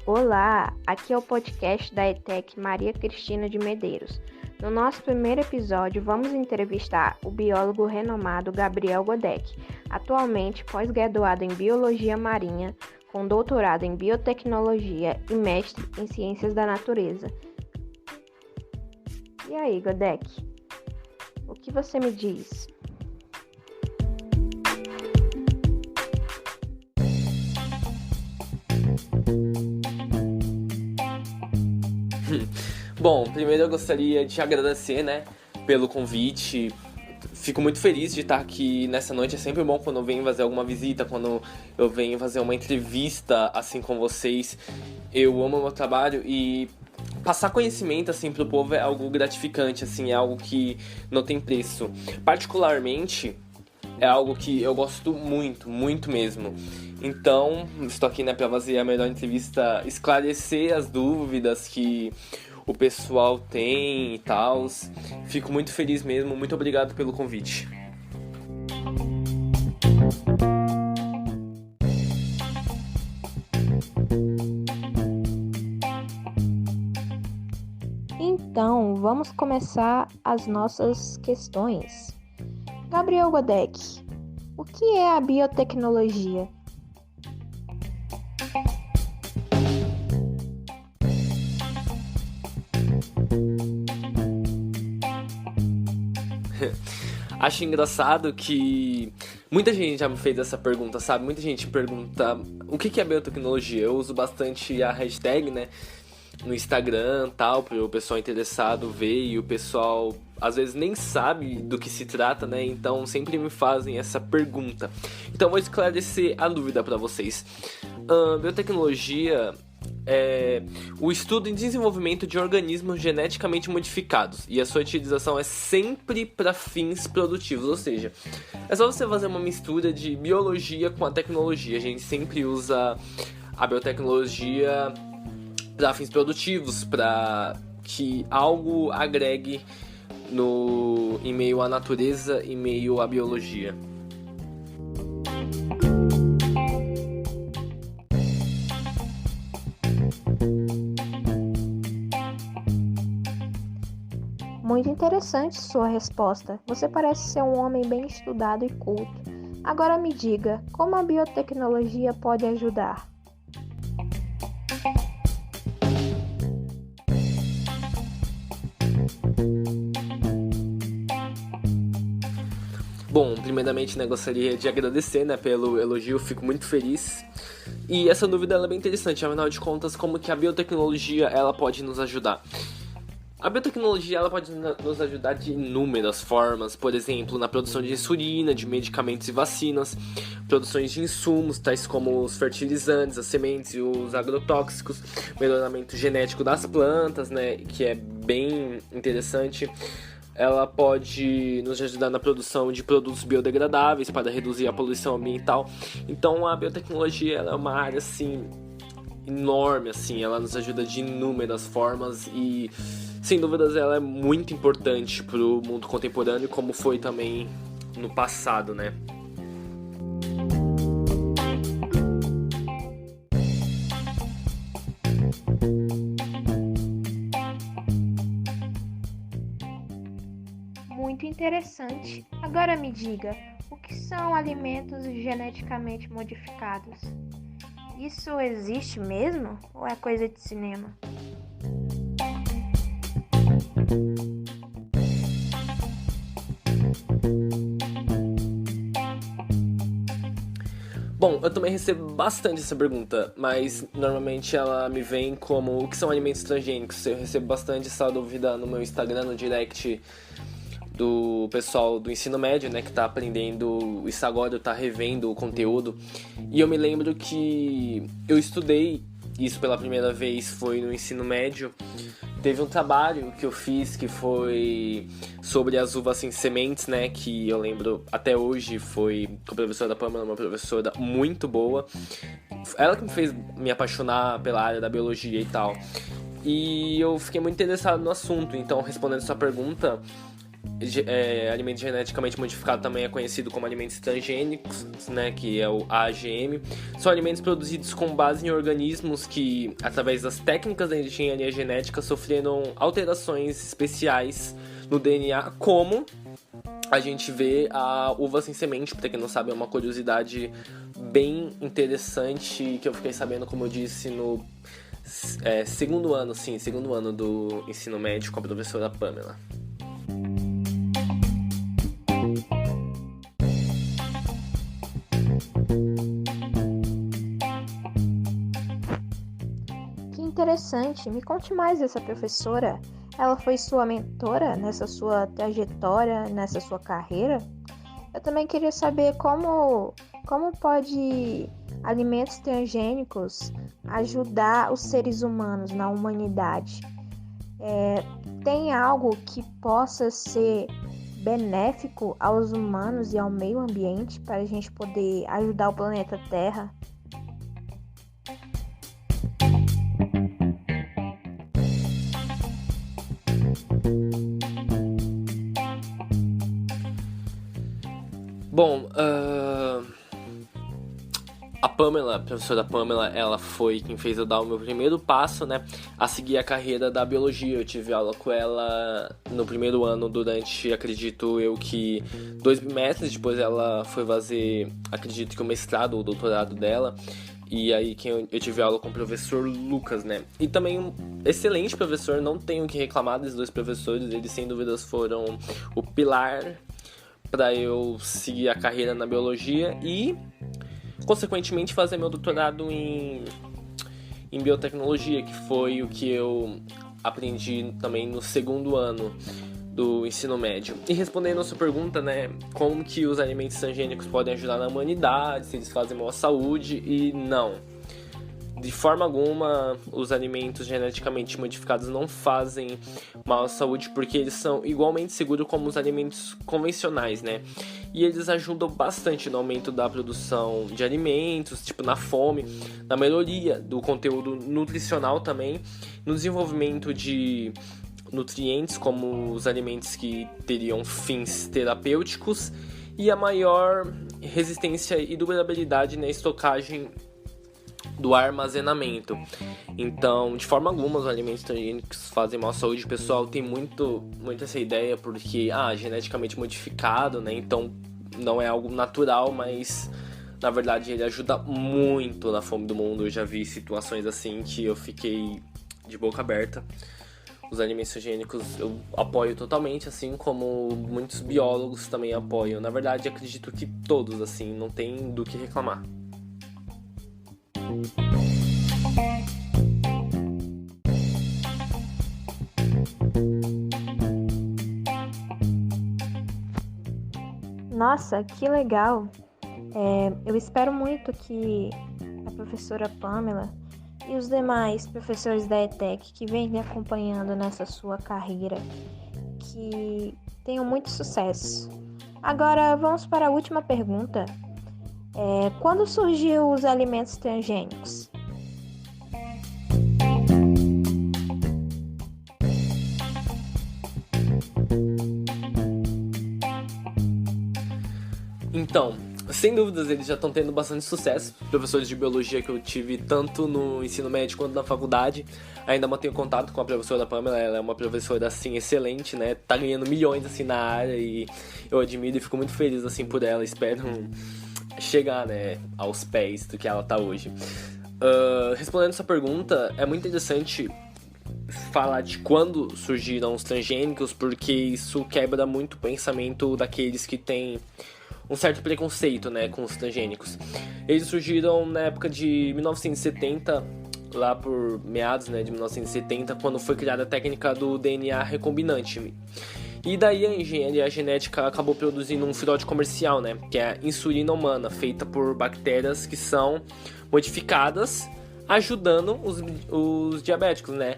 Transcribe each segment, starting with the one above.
Olá, aqui é o podcast da ETEC Maria Cristina de Medeiros. No nosso primeiro episódio, vamos entrevistar o biólogo renomado Gabriel Godek, atualmente pós-graduado em Biologia Marinha, com doutorado em Biotecnologia e mestre em Ciências da Natureza. E aí, Godek, o que você me diz? Bom, primeiro eu gostaria de agradecer, pelo convite. Fico muito feliz de estar aqui nessa noite. É sempre bom quando eu venho fazer alguma visita, quando eu venho fazer uma entrevista assim com vocês. Eu amo o meu trabalho e passar conhecimento assim pro povo é algo gratificante, assim, é algo que não tem preço. Particularmente, é algo que eu gosto muito, muito mesmo. Então, estou aqui, para fazer a melhor entrevista, esclarecer as dúvidas que o pessoal tem e tal. Fico muito feliz mesmo. Muito obrigado pelo convite. Então, vamos começar as nossas questões. Gabriel Godek, o que é a biotecnologia? Acho engraçado que muita gente já me fez essa pergunta, sabe? Muita gente pergunta o que é biotecnologia. Eu uso bastante a hashtag, no Instagram, tal, para o pessoal interessado ver, e o pessoal às vezes nem sabe do que se trata, Então sempre me fazem essa pergunta. Então vou esclarecer a dúvida para vocês. Biotecnologia é o estudo e desenvolvimento de organismos geneticamente modificados, e a sua utilização é sempre para fins produtivos, ou seja, é só você fazer uma mistura de biologia com a tecnologia. A gente sempre usa a biotecnologia para fins produtivos, para que algo agregue em meio à natureza e meio à biologia. Muito interessante sua resposta. Você parece ser um homem bem estudado e culto. Agora me diga, como a biotecnologia pode ajudar? Bom, primeiramente, gostaria de agradecer, pelo elogio, fico muito feliz. E essa dúvida ela é bem interessante, afinal de contas, como que a biotecnologia ela pode nos ajudar? A biotecnologia ela pode nos ajudar de inúmeras formas, por exemplo, na produção de insulina, de medicamentos e vacinas, produções de insumos, tais como os fertilizantes, as sementes e os agrotóxicos, melhoramento genético das plantas, que é bem interessante. Ela pode nos ajudar na produção de produtos biodegradáveis para reduzir a poluição ambiental. Então a biotecnologia ela é uma área assim enorme, assim, ela nos ajuda de inúmeras formas e sem dúvidas ela é muito importante para o mundo contemporâneo, como foi também no passado, Muito interessante. Agora me diga, o que são alimentos geneticamente modificados? Isso existe mesmo ou é coisa de cinema? Bom, eu também recebo bastante essa pergunta, mas normalmente ela me vem como o que são alimentos transgênicos. Eu recebo bastante essa dúvida no meu Instagram, no direct do pessoal do ensino médio, que tá aprendendo isso agora, tá revendo o conteúdo. E eu me lembro que eu estudei isso pela primeira vez, foi no ensino médio. Teve um trabalho que eu fiz que foi sobre as uvas sem sementes, que eu lembro até hoje, foi com a professora Pamela, uma professora muito boa. Ela que me fez me apaixonar pela área da biologia e tal. E eu fiquei muito interessado no assunto. Então, respondendo sua pergunta, alimento geneticamente modificado também é conhecido como alimentos transgênicos, né, que é o AGM. São alimentos produzidos com base em organismos que, através das técnicas da engenharia genética, sofreram alterações especiais no DNA, como a gente vê a uva sem semente. Pra quem não sabe, é uma curiosidade bem interessante que eu fiquei sabendo, como eu disse, no segundo ano do ensino médio com a professora Pamela. Que interessante! Me conte mais dessa professora. Ela foi sua mentora nessa sua trajetória, nessa sua carreira? Eu também queria saber como pode alimentos transgênicos ajudar os seres humanos na humanidade. Tem algo que possa ser benéfico aos humanos e ao meio ambiente para a gente poder ajudar o planeta Terra? Bom, a professora Pamela, ela foi quem fez eu dar o meu primeiro passo, né, a seguir a carreira da biologia. Eu tive aula com ela no primeiro ano durante, acredito eu, que 2 bimestres. Depois ela foi fazer, acredito que o mestrado ou o doutorado dela. E aí eu tive aula com o professor Lucas, né? E também um excelente professor, não tenho o que reclamar desses 2 professores. Eles, sem dúvidas, foram o pilar para eu seguir a carreira na biologia e, consequentemente, fazer meu doutorado em biotecnologia, que foi o que eu aprendi também no segundo ano do ensino médio. E respondendo a sua pergunta, né, como que os alimentos transgênicos podem ajudar na humanidade, se eles fazem mal à saúde, e não. De forma alguma, os alimentos geneticamente modificados não fazem mal à saúde, porque eles são igualmente seguros como os alimentos convencionais, né? E eles ajudam bastante no aumento da produção de alimentos, tipo na fome, na melhoria do conteúdo nutricional também, no desenvolvimento de nutrientes, como os alimentos que teriam fins terapêuticos, e a maior resistência e durabilidade na estocagem do armazenamento. Então, de forma alguma, os alimentos transgênicos fazem mal à saúde. O pessoal tem muito essa ideia porque, geneticamente modificado, né? Então, não é algo natural, mas na verdade ele ajuda muito na fome do mundo. Eu já vi situações assim que eu fiquei de boca aberta. Os alimentos transgênicos eu apoio totalmente, assim como muitos biólogos também apoiam. Na verdade, acredito que todos, assim, não tem do que reclamar. Nossa, que legal! Eu espero muito que a professora Pamela e os demais professores da ETEC que vêm me acompanhando nessa sua carreira, que tenham muito sucesso. Agora, vamos para a última pergunta. Quando surgiu os alimentos transgênicos? Então, sem dúvidas, eles já estão tendo bastante sucesso. Professores de biologia que eu tive tanto no ensino médio quanto na faculdade. Ainda mantenho contato com a professora Pamela. Ela é uma professora, assim, excelente, né? Tá ganhando milhões, assim, na área, e eu admiro e fico muito feliz, assim, por ela. Espero chegar, né, aos pés do que ela tá hoje. Respondendo essa pergunta, é muito interessante falar de quando surgiram os transgênicos, porque isso quebra muito o pensamento daqueles que têm um certo preconceito, né, com os transgênicos. Eles surgiram na época de 1970, lá por meados, né, de 1970, quando foi criada a técnica do DNA recombinante. E daí a engenharia genética acabou produzindo um filhote comercial, né, que é a insulina humana, feita por bactérias que são modificadas, ajudando os diabéticos, né.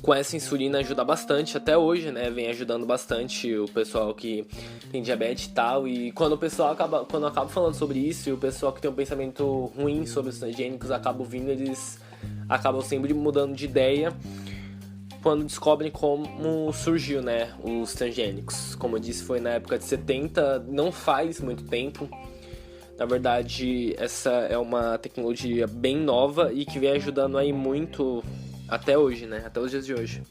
com essa insulina ajuda bastante até hoje, né? Vem ajudando bastante o pessoal que tem diabetes e tal. E quando o pessoal quando eu acabo falando sobre isso, e o pessoal que tem um pensamento ruim sobre os transgênicos acaba vindo, eles acabam sempre mudando de ideia quando descobrem como surgiu, né, os transgênicos. Como eu disse, foi na época de 70, não faz muito tempo. Na verdade, essa é uma tecnologia bem nova e que vem ajudando aí muito até hoje, né, até os dias de hoje.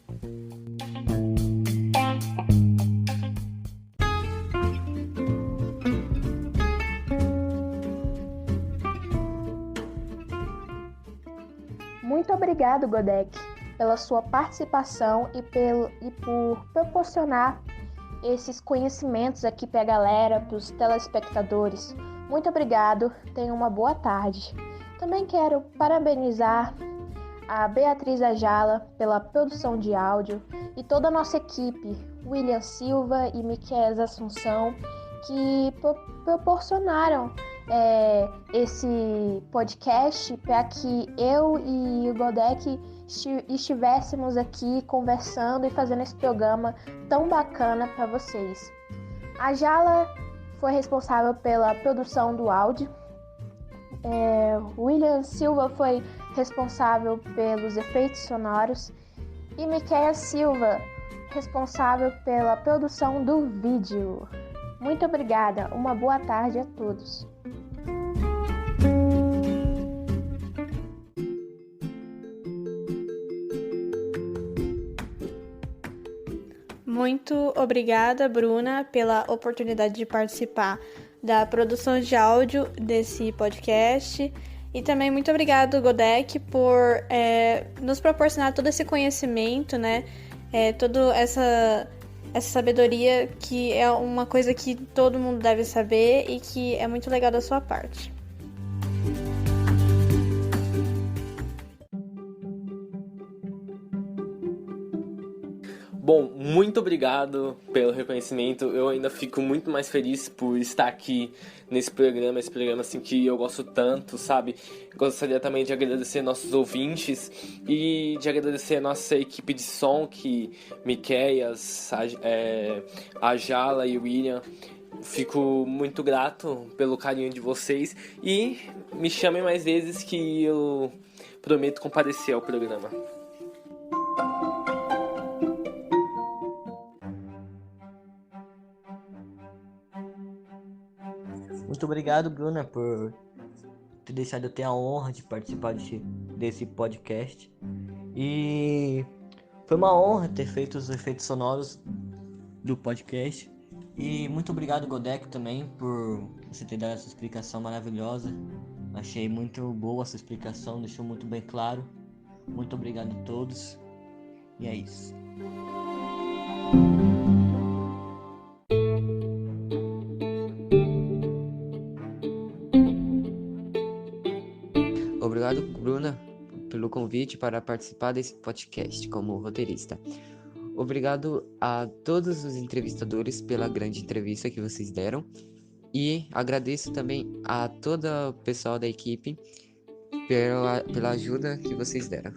Muito obrigado, Godek, pela sua participação e por proporcionar esses conhecimentos aqui para a galera, para os telespectadores. Muito obrigado, tenha uma boa tarde. Também quero parabenizar a Beatriz Ajala pela produção de áudio e toda a nossa equipe, William Silva e Miquel Assunção, que proporcionaram esse podcast para que eu e o Godek estivéssemos aqui conversando e fazendo esse programa tão bacana para vocês. A Jala foi responsável pela produção do áudio, William Silva foi responsável pelos efeitos sonoros e Miquel Silva responsável pela produção do vídeo. Muito obrigada, uma boa tarde a todos. Muito obrigada, Bruna, pela oportunidade de participar da produção de áudio desse podcast. E também muito obrigado, Godek, por nos proporcionar todo esse conhecimento, né? Toda essa sabedoria, que é uma coisa que todo mundo deve saber e que é muito legal da sua parte. Bom, muito obrigado pelo reconhecimento. Eu ainda fico muito mais feliz por estar aqui nesse programa, esse programa assim que eu gosto tanto, sabe? Gostaria também de agradecer nossos ouvintes e de agradecer a nossa equipe de som, que Miqueias, a Jala e o William. Fico muito grato pelo carinho de vocês e me chamem mais vezes que eu prometo comparecer ao programa. Muito obrigado, Bruna, por ter deixado eu ter a honra de participar desse podcast. E foi uma honra ter feito os efeitos sonoros do podcast. E muito obrigado, Godek, também, por você ter dado essa explicação maravilhosa. Achei muito boa essa explicação, deixou muito bem claro. Muito obrigado a todos. E é isso. Obrigado, Bruna, pelo convite para participar desse podcast como roteirista. Obrigado a todos os entrevistadores pela grande entrevista que vocês deram. E agradeço também a todo o pessoal da equipe pela ajuda que vocês deram.